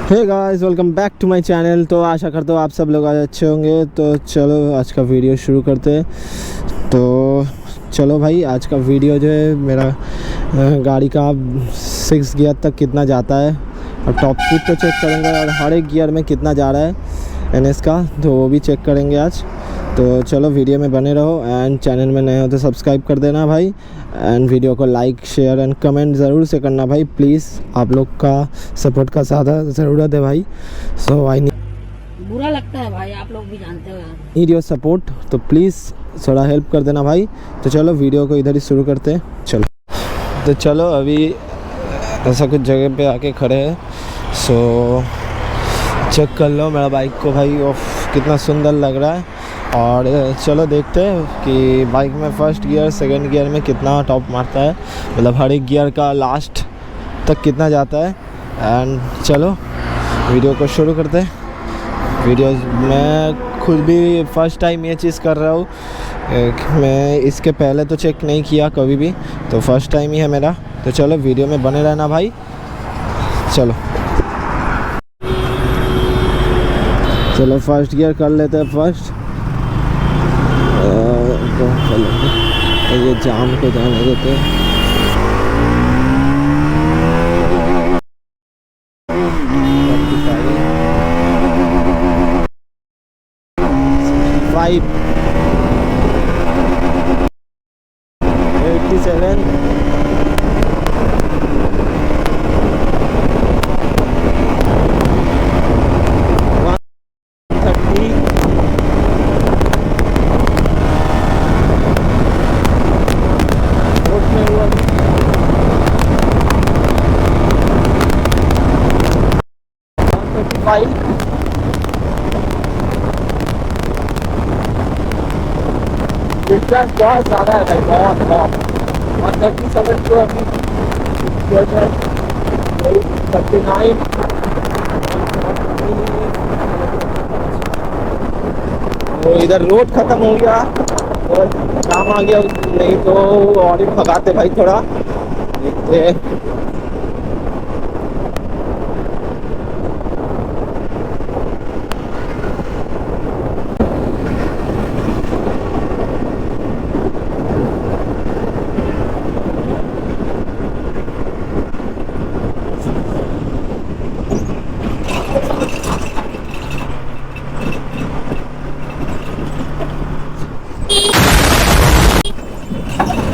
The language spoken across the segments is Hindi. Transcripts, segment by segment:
Hey guys, welcome back to my channel. तो आशा करता हूँ आप सब लोग आज अच्छे होंगे। तो चलो आज का वीडियो शुरू करते हैं। तो चलो भाई, आज का वीडियो जो है मेरा गाड़ी का 6 गियर तक कितना जाता है और टॉप स्पीड तो चेक करेंगे और हर एक गियर में कितना जा रहा है एनएस का, तो वो भी चेक करेंगे आज। तो चलो वीडियो में बने रहो एंड चैनल में नए हो तो सब्सक्राइब कर देना भाई, एंड वीडियो को लाइक शेयर एंड कमेंट ज़रूर से करना भाई। प्लीज़ आप लोग का सपोर्ट का ज़्यादा ज़रूरत है भाई। सो आई बुरा लगता है भाई, आप लोग भी जानते हो यार। नीड योर सपोर्ट, तो प्लीज़ थोड़ा हेल्प कर देना भाई। तो चलो वीडियो को इधर ही शुरू करते हैं। चलो तो चलो अभी ऐसा कुछ जगह पे आके खड़े हैं। सो चेक कर लो मेरा बाइक को भाई, ऑफ कितना सुंदर लग रहा है। और चलो देखते हैं कि बाइक में फर्स्ट गियर सेकंड गियर में कितना टॉप मारता है, मतलब हर एक गियर का लास्ट तक कितना जाता है। एंड चलो वीडियो को शुरू करते हैं। वीडियो मैं खुद भी फर्स्ट टाइम ये चीज़ कर रहा हूँ, मैं इसके पहले तो चेक नहीं किया कभी भी, तो फर्स्ट टाइम ही है मेरा। तो चलो वीडियो में बने रहना भाई। चलो फर्स्ट गियर कर लेते हैं फर्स्ट। ये जाम को जाने देते हैं। फाइव 87 डिस्टेंस बहुत ज़्यादा है भाई, बहुत 137 को अभी 39। तो इधर रोड ख़त्म हो गया और काम आ गया, नहीं तो और ही भगाते भाई थोड़ा देखते।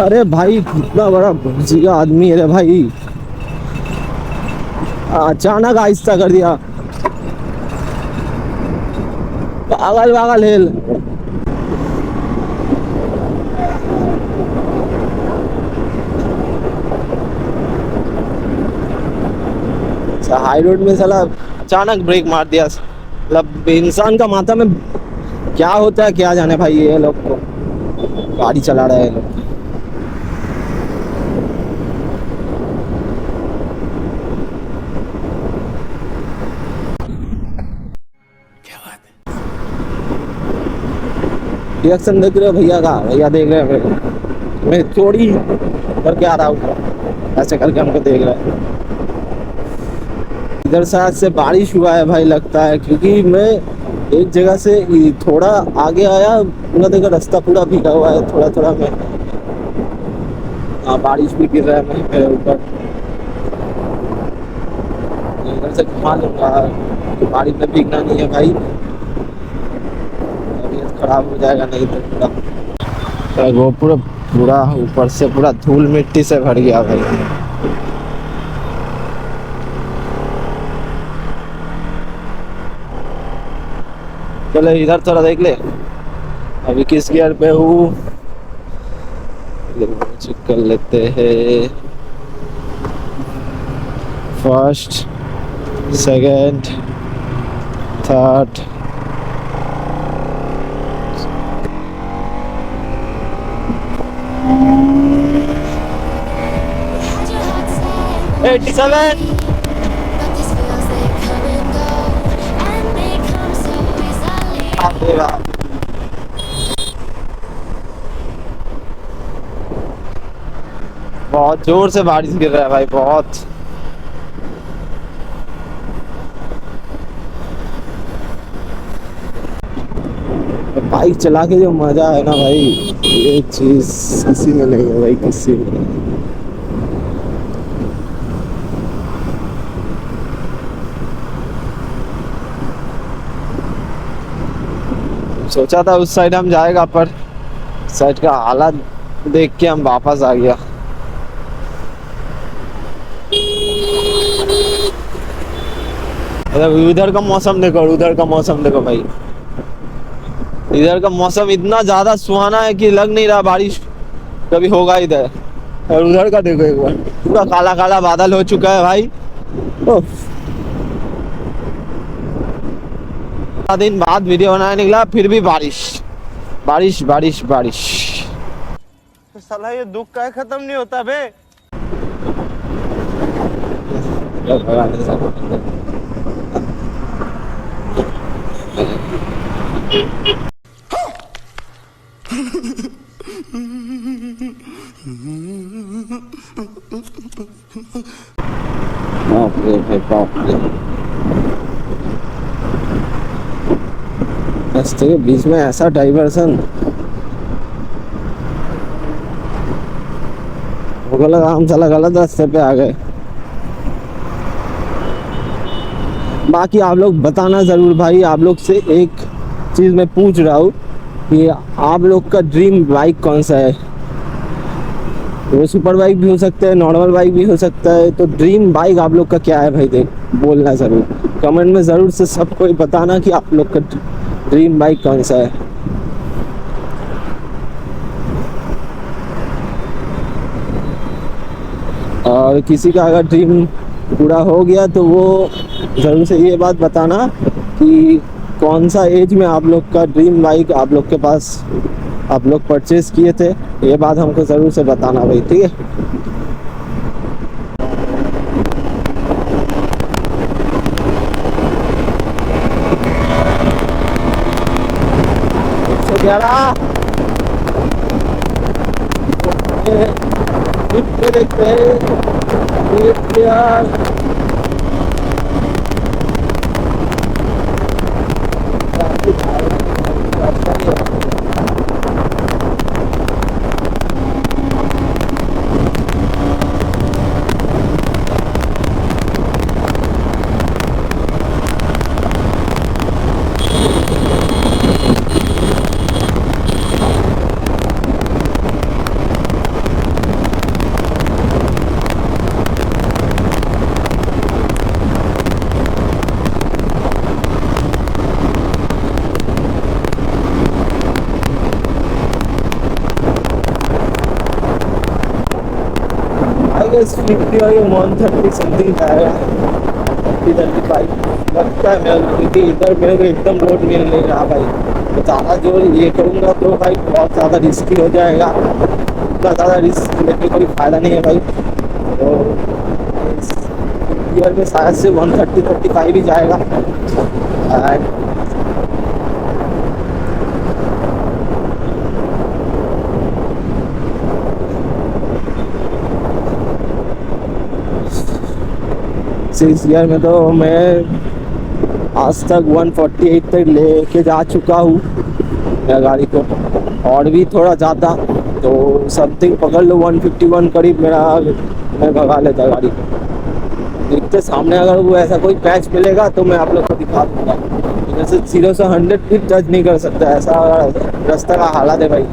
अरे भाई कितना बड़ा भुजिया आदमी है रे भाई, अचानक आहिस्ता कर दिया। पागल पागल हेल। हाई रोड में साला अचानक ब्रेक मार दिया, मतलब इंसान का माथा में क्या होता है क्या जाने भाई। ये लोग को गाड़ी चला रहे हैं लोग। रिएक्शन देख रहे हो भैया का? भैया देख रहे हैं मेरे को, मैं चोरी करके आ रहा हूँ, ऐसे करके हमको देख रहा है। इधर शायद से बारिश हुआ है भाई लगता है, क्योंकि मैं एक जगह से थोड़ा आगे आया, पूरा देखा रास्ता पूरा भीगा हुआ है थोड़ा थोड़ा में। हाँ बारिश भी गिर रहा है मेरे ऊपर। इधर से घुमा लूँगा, बारिश में भीगना नहीं है भाई, खराब हो जाएगा नहीं तो पूरा। वो पूरा ऊपर से पूरा धूल मिट्टी से भर गया भाई। चलो इधर थोड़ा देख ले अभी किस गियर पे हूँ, चेक कर लेते हैं। First second third 87। बहुत जोर से बारिश गिर रहा है भाई, बहुत। बाइक चला के जो मजा है ना भाई, ये चीज किसी में नहीं है भाई, किसी में नहीं। सोचा था उस साइड हम जाएगा, पर साइड का हालत देख के हम वापस आ गया। उधर का मौसम देखो, उधर का मौसम देखो भाई, इधर का मौसम इतना ज्यादा सुहाना है कि लग नहीं रहा बारिश कभी होगा इधर। और उधर का देखो एक बार, पूरा काला काला बादल हो चुका है भाई। दिन बाद वीडियो बनाने निकला, फिर भी बारिश बारिश बारिश बारिश। तो साला ये दुख का खत्म नहीं होता बे। बाप रे भाई, बाप रे। रास्ते के बीच में ऐसा डाइवर्सन, वो लगा हम साला गलत रास्ते पे आ गए। बाकी आप लोग बताना जरूर भाई, आप लोग से एक चीज मैं पूछ रहा हूँ कि आप लोग का ड्रीम बाइक कौन सा है। वो सुपर बाइक भी हो सकता है, नॉर्मल बाइक भी हो सकता है, तो ड्रीम बाइक आप लोग का क्या है भाई, देख बोलना जरूर कमेंट में, जरूर से सबको बताना कि आप लोग का ड्रीम बाइक कौन सा है। और किसी का अगर ड्रीम पूरा हो गया तो वो ज़रूर से ये बात बताना कि कौन सा एज में आप लोग का ड्रीम बाइक आप लोग के पास आप लोग परचेज किए थे, ये बात हमको ज़रूर से बताना भाई, ठीक है। देखते इस 50 और ये 130 समथिंग जाएगा, 30-35 लगता है मेरे, क्योंकि इधर मेरे को एकदम रोड मिल नहीं रहा भाई। तो ज़्यादा जो ये करूँगा तो भाई बहुत ज़्यादा रिस्की हो जाएगा, उतना ज़्यादा रिस्क लेने कोई फ़ायदा नहीं है भाई। तो इस ईयर में शायद से 130-35 ही जाएगा। इस ईयर में तो मैं आज तक 148 तक लेके जा चुका हूँ मेरा गाड़ी को, और भी थोड़ा ज़्यादा तो समथिंग पकड़ लो 151 करीब मेरा मैं भगा लेता गाड़ी को। देखते सामने अगर वो ऐसा कोई पैच मिलेगा तो मैं आप लोग को दिखा दूँगा। जैसे 0 से 100 भी टच नहीं कर सकता, ऐसा रास्ता का हालत है भाई।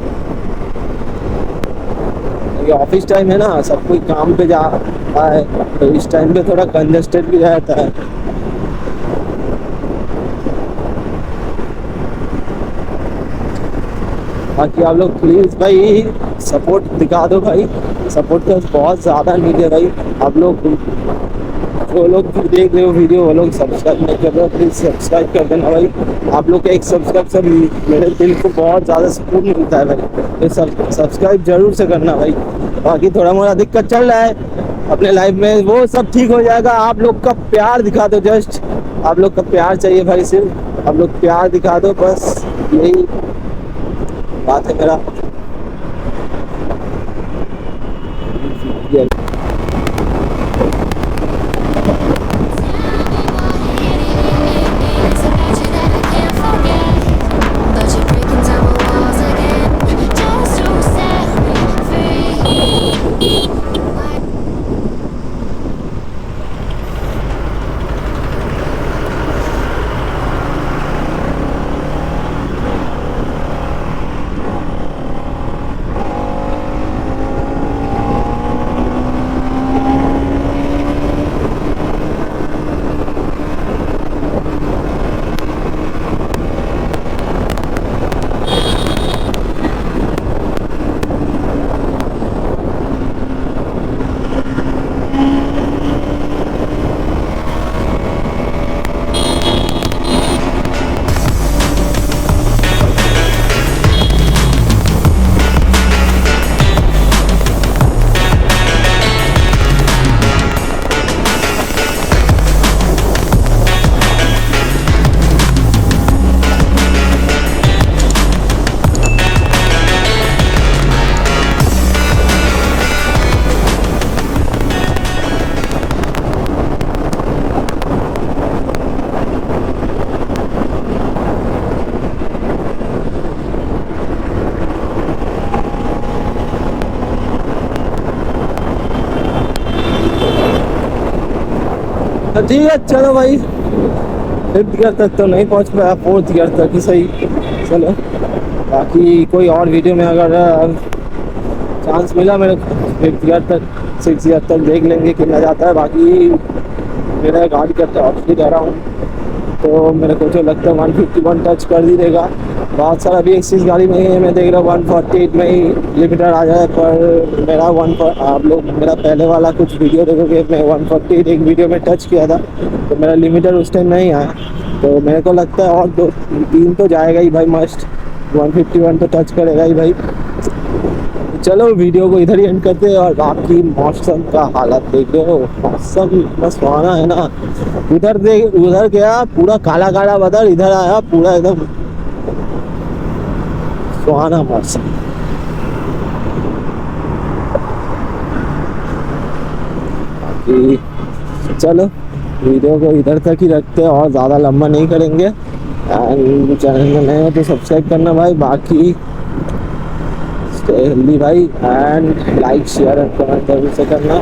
ये ऑफिस टाइम है ना, सब कोई काम पे जा रहा है, तो इस टाइम पे थोड़ा कंजेस्टेड भी रहता है। बाकी आप लोग प्लीज़ भाई सपोर्ट दिखा दो भाई, सपोर्ट का बहुत ज़्यादा नीड है भाई। आप लोग जो लोग देख रहे हो वीडियो, वो लोग सब्सक्राइब नहीं कर रहे हो, प्लीज़ सब्सक्राइब कर देना भाई। आप लोग का एक सब्सक्राइब से मेरे दिल को बहुत ज़्यादा सुकून मिलता है भाई, तो सब्सक्राइब जरूर से करना भाई। बाकी थोड़ा मोड़ा दिक्कत चल रहा है अपने लाइफ में, वो सब ठीक हो जाएगा। आप लोग का प्यार दिखा दो, जस्ट आप लोग का प्यार चाहिए भाई, सिर्फ आप लोग प्यार दिखा दो, बस यही बात है मेरा। But you're breaking down तो ठीक है चलो भाई, 5th ईयर तक तो नहीं पहुंच पाया, 4th ईयर तक ही सही। चलो बाकी कोई और वीडियो में अगर चांस मिला मेरे को 5th ईयर तक 6th ईयर तक देख लेंगे कितना जाता है। बाकी मेरा गाड़ी करते ऑप्शन दे रहा हूँ, तो मेरे को जो लगता है 151 टच कर ही देगा। बहुत सारा भी एक्सिस गाड़ी में है, मैं देख रहा हूँ 148 में ही लिमिटर आ जाए, पर मेरा आप लोग मेरा पहले वाला कुछ वीडियो देखोगे, मैं 148 एक वीडियो में टच किया था, तो मेरा लिमिटर उस टाइम नहीं आया। तो मेरे को लगता है और 2-3 तो जाएगा ही भाई मस्ट, 151 तो टच करेगा ही भाई। चलो वीडियो को इधर ही एंड करते हैं। और बाकी मौसम का हालत देख रहे हो, मौसम इतना सुहाना है ना। उधर गया पूरा काला काला बदल, इधर आया पूरा एकदम सुहाना मौसम। बाकी चलो वीडियो को इधर तक ही रखते हैं और ज़्यादा लंबा नहीं करेंगे। एंड चैनल में नए हो तो सब्सक्राइब करना भाई। बाकी हेल्दी भाई, and like share and comment जरूर से करना।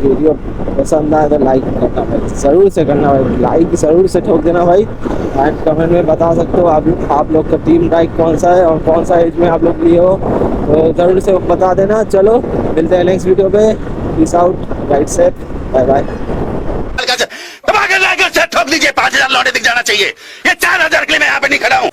वीडियो पसंद आए तो लाइक करना भाई, ज़रूर से करना भाई, लाइक ज़रूर से ठोक देना भाई। एंड कमेंट में बता सकते हो आप लोग का टीम बाइक कौन सा है और कौन सा एज में आप लोग लिए हो, तो ज़रूर से बता देना। चलो मिलते हैं नेक्स्ट वीडियो पे, peace out, right safe, bye bye. ठोक लीजिए, 5,000 लौटे दिख जाना चाहिए। ये 4,000 के लिए मैं यहाँ पे नहीं खड़ा हूँ।